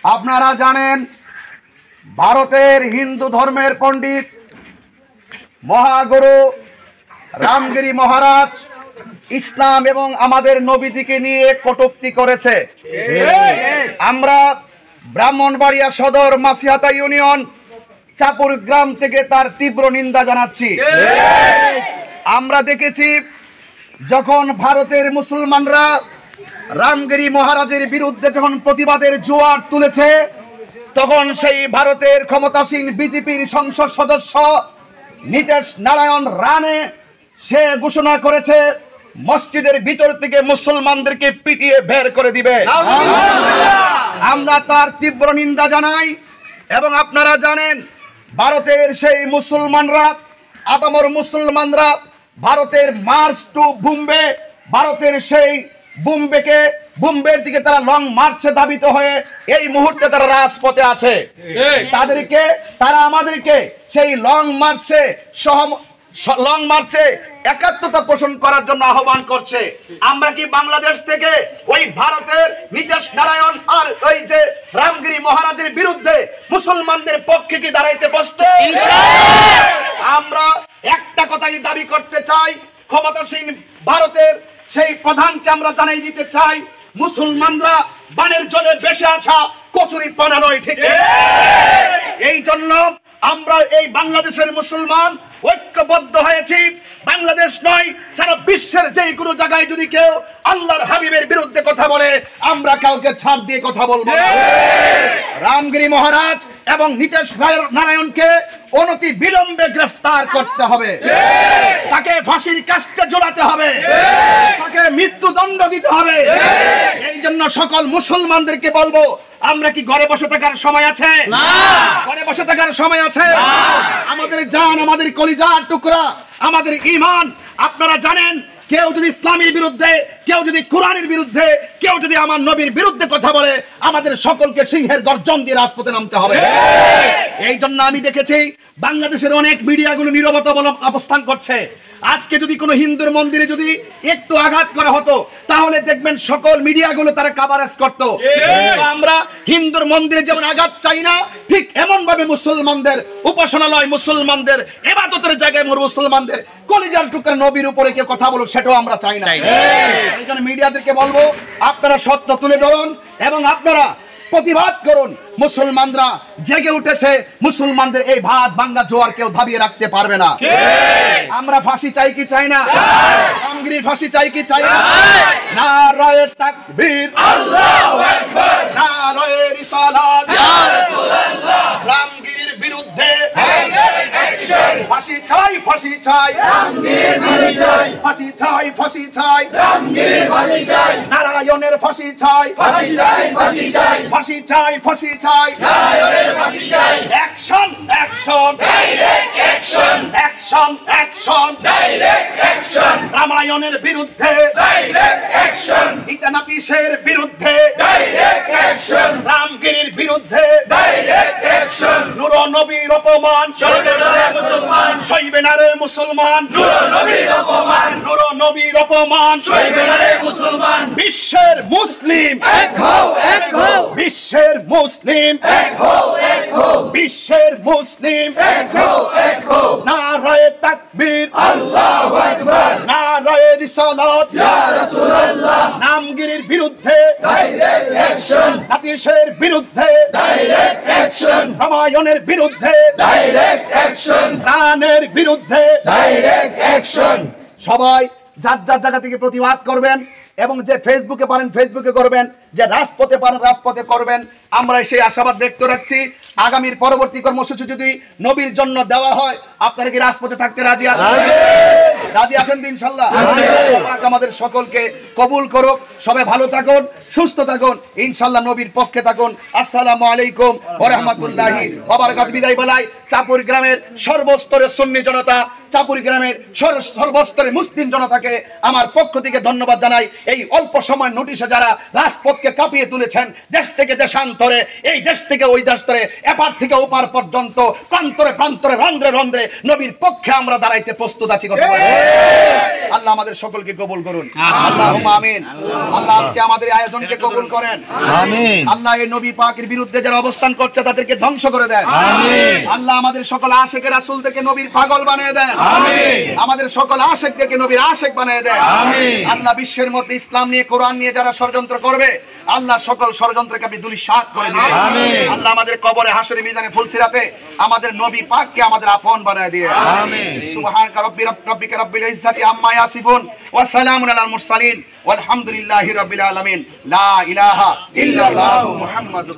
আপনারা জানেন ভারতের হিন্দু ধর্মের পণ্ডিত মহাগুরু রামগিরি মহারাজ ইসলাম এবং আমাদের নবীজিকে নিয়ে কটূক্তি করেছে। আমরা ব্রাহ্মণবাড়িয়া সদর মাসিহাতা ইউনিয়ন চাপুর গ্রাম থেকে তার তীব্র নিন্দা জানাচ্ছি। আমরা দেখেছি যখন ভারতের মুসলমানরা রামগিরি মহারাজের বিরুদ্ধে যখন প্রতিবাদের জোয়ার তুলেছে, তখন সেই ভারতের ক্ষমতাসীন বিজেপির সংসদ সদস্য নীতিশ নারায়ণ রানে সে ঘোষণা করেছে মসজিদের ভিতর থেকে মুসলমানদেরকে পিটিয়ে বের করে দিবে। আমরা তার তীব্র নিন্দা জানাই। এবং আপনারা জানেন ভারতের সেই মুসলমানরা, আপামর মুসলমানরা ভারতের মার্চ টু বোম্বে, ভারতের সেই বোম্বের দিকে তারা লং মার্চে ধাবিত হয়ে এই মুহূর্তে তারা রাজপথে আছে। তারা আমাদেরকে সেই লং মার্চে একাত্মতা পোষণ করার জন্য আহ্বান করছে। আমরা কি বাংলাদেশ থেকে ওই ভারতের নীতিশ নারায়ণ আর ওই যে রামগিরি মহারাজের বিরুদ্ধে মুসলমানদের পক্ষে কি দাঁড়াইতে প্রস্তুত? আমরা একটা কথাই দাবি করতে চাই, ক্ষমতাসীন ভারতের সেই প্রধানকে আমরা জানাই দিতে চাই, মুসলমানরা বানের জলে ভেসে আসা কচুরি পানা নয়, ঠিক? এই জন্য আমরা এই বাংলাদেশের মুসলমান ঐক্যবদ্ধ হয়েছি। বাংলাদেশ নয়, সারা বিশ্বের যে কোনো জায়গায় যদি কেউ আল্লাহর হাবিবের বিরুদ্ধে কথা বলে, আমরা কাউকে ছাড় দিয়ে কথা বলবো না। রামগিরি মহারাজ এবং নীতিশ নারায়ণকে অনতি বিলম্বে গ্রেফতার করতে হবে, তাকে ফাঁসির কাস্টে ঝোলাতে হবে, তাকে মৃত্যুদণ্ড দিতে হবে। এই জন্য সকল মুসলমানদেরকে বলবো, আমরা কি ঘরে বসে থাকার সময় আছে? না, ঘরে বসে থাকার সময় আছে? আমাদের জান, আমাদের কলিজার টুকরা, আমাদের ঈমান, আপনারা জানেন কেউ যদি ইসলামের বিরুদ্ধে, কেউ যদি কোরআনের বিরুদ্ধে, কেউ যদি আমার নবীর বিরুদ্ধে কথা বলে, আমাদের সকলকে সিংহের গর্জন দিয়ে রাজপথে নামতে হবে। এই জন্য আমি দেখেছি বাংলাদেশের অনেক মিডিয়াগুলো নীরবতা অবস্থান করছে। আজকে যদি কোনো হিন্দুর মন্দিরে যদি একটু আঘাত করা হতো, তাহলে দেখবেন সকল মিডিয়াগুলো তারা কভারেজ করত। আমরা হিন্দুর মন্দিরে যেমন আঘাত চাই না, ঠিক এমন ভাবে মুসলমানদের উপাসনালয়, মুসলমানদের ইবাদতের জায়গায় মুসলমানদের কলিজার টুকরা নবীর উপরে কেউ কথা বলুক, সেটাও আমরা চাই না। এই জন্য মিডিয়াদেরকে বলবো, আপনারা সত্য তুলে ধরুন এবং আপনারা প্রতিবাদ করুন। মুসলমানরা জেগে উঠেছে, মুসলমানদের এই ভাত ভাঙ্গা জোয়ার কেউ দাবিয়ে রাখতে পারবে না। আমরা ফাঁসি চাই কি চাই না? রামগিরির ফাঁসি চাই কি চাই না? নারায়ে তাকবীর, আল্লাহু আকবার, নারায়ে রিসালাত, ইয়া রাসূলুল্লাহ। রামগিরির বিরুদ্ধে ফাঁসি চাই, ফাঁসি চাই, রামগিরির ফাঁসি চাই, ফাঁসি চাই, ফাঁসি চাই, রামগিরির ফাঁসি চাই, নারায়ণের ফাঁসি চাই, ফাঁসি চাই, ফাঁসি চাই, ফাঁসি চাই, ফাঁসি চাই, নারায়ণের ফাঁসি চাই। Action, action, direct action, action, action, direct action. রামায়ণের বিরুদ্ধে ডাইরেক্ট অ্যাকশন, ইতানাতিসের বিরুদ্ধে ডাইরেক্ট অ্যাকশন, রামগিরির বিরুদ্ধে ডাইরেক্ট অ্যাকশন। নূর নবীর অপমান চলবে না রে মুসলমান, সইবে না রে মুসলমান। নূর নবীর অপমান, নূর নবীর অপমান সইবে না রে মুসলমান। বিশ্বের মুসলিম এক হও, এক হও, বিশ্বের মুসলিম এক হও, এক হও, বিশ্বের মুসলিম এক হও, এক হও। নারায়ে তাকবীর, আল্লাহু আকবার, নারায়ে রিসালাত, ইয়া রাসূলুল্লাহ। রামগিরির বিরুদ্ধে ডাইরেক্ট অ্যাকশন, নাতিশের বিরুদ্ধে ডাইরেক্ট অ্যাকশন, রামায়ণের বিরুদ্ধে ডাইরেক্ট অ্যাকশন, প্রাণের বিরুদ্ধে ডাইরেক্ট অ্যাকশন। সবাই যার যার জায়গা থেকে প্রতিবাদ করবেন এবং যে ফেসবুকে পারেন ফেসবুকে করবেন, যে রাজপথে পারেন রাজপথে করবেন। আমরা সেই আশাবাদ ব্যক্ত রাখছি, আগামীর পরবর্তী কর্মসূচি যদি নবীর জন্য দেওয়া হয়, আপনারা কি রাজপথে থাকতে রাজি আছেন? রাজি আছেন ইনশাআল্লাহ? আমাদের সকলকে কবুল করুক। সবাই ভালো থাকুন, সুস্থ থাকুন, ইনশাআল্লাহ নবীর পক্ষে থাকুন। আসসালামু আলাইকুম ওয়া রাহমাতুল্লাহি ওয়া বারাকাতুহু। বিদায় বলাই চাপুর গ্রামের সর্বস্তরের সুন্নি জনতা, চাপুর গ্রামের সর্বস্তরের মুসলিম জনতাকে আমার পক্ষ থেকে ধন্যবাদ জানাই। এই অল্প সময় নোটিশে যারা রাজপথকে ভারতকে কাঁপিয়ে তুলেছেন। দেশ থেকে দেশান্তরে, এই দেশ থেকে ওই দেশে, এপার থেকে ওপার পর্যন্ত, প্রান্তরে প্রান্তরে, রন্ধ্রে রন্ধ্রে নবীর পক্ষে আমরা দাঁড়াইতে প্রস্তুত আছি। কথা বলেন। আল্লাহ আমাদের সকলকে কবুল করুন। আল্লাহুম্মা আমিন। আল্লাহ আজকে আমাদের আয়োজনকে কবুল করেন। আমিন। আল্লাহ এই নবী পাকের বিরুদ্ধে যারা অবস্থান করছে তাদেরকে ধ্বংস করে দেন। আমিন। আল্লাহ আমাদের সকল আশিকের রাসূলদেরকে নবীর পাগল বানিয়ে দেন। আমিন। আমাদের সকল আশিকদেরকে নবীর আশিক বানিয়ে দেন। আমিন। আল্লাহ বিশ্বের মধ্যে ইসলাম নিয়ে, কোরআন নিয়ে যারা ষড়যন্ত্র করবে, আল্লাহ সকল ষড়যন্ত্রকে আপনি ধূলিসাৎ করে দিবেন। আমিন। আল্লাহ আমাদের কবরে, হাসরে, মিজানে, ফুলসিরাতে আমাদের নবী পাককে আমাদের আপন বানায় দিয়ে। আমিন। সুবহানাকা রাব্বিকা রাব্বিল ইজ্জাতি আম্মা ইয়াসিফুন ওয়া সালামুন আলাল মুরসালিন ওয়ালহামদুলিল্লাহি রাব্বিল আলামিন। লা ইলাহা ইল্লাল্লাহু মুহাম্মাদুর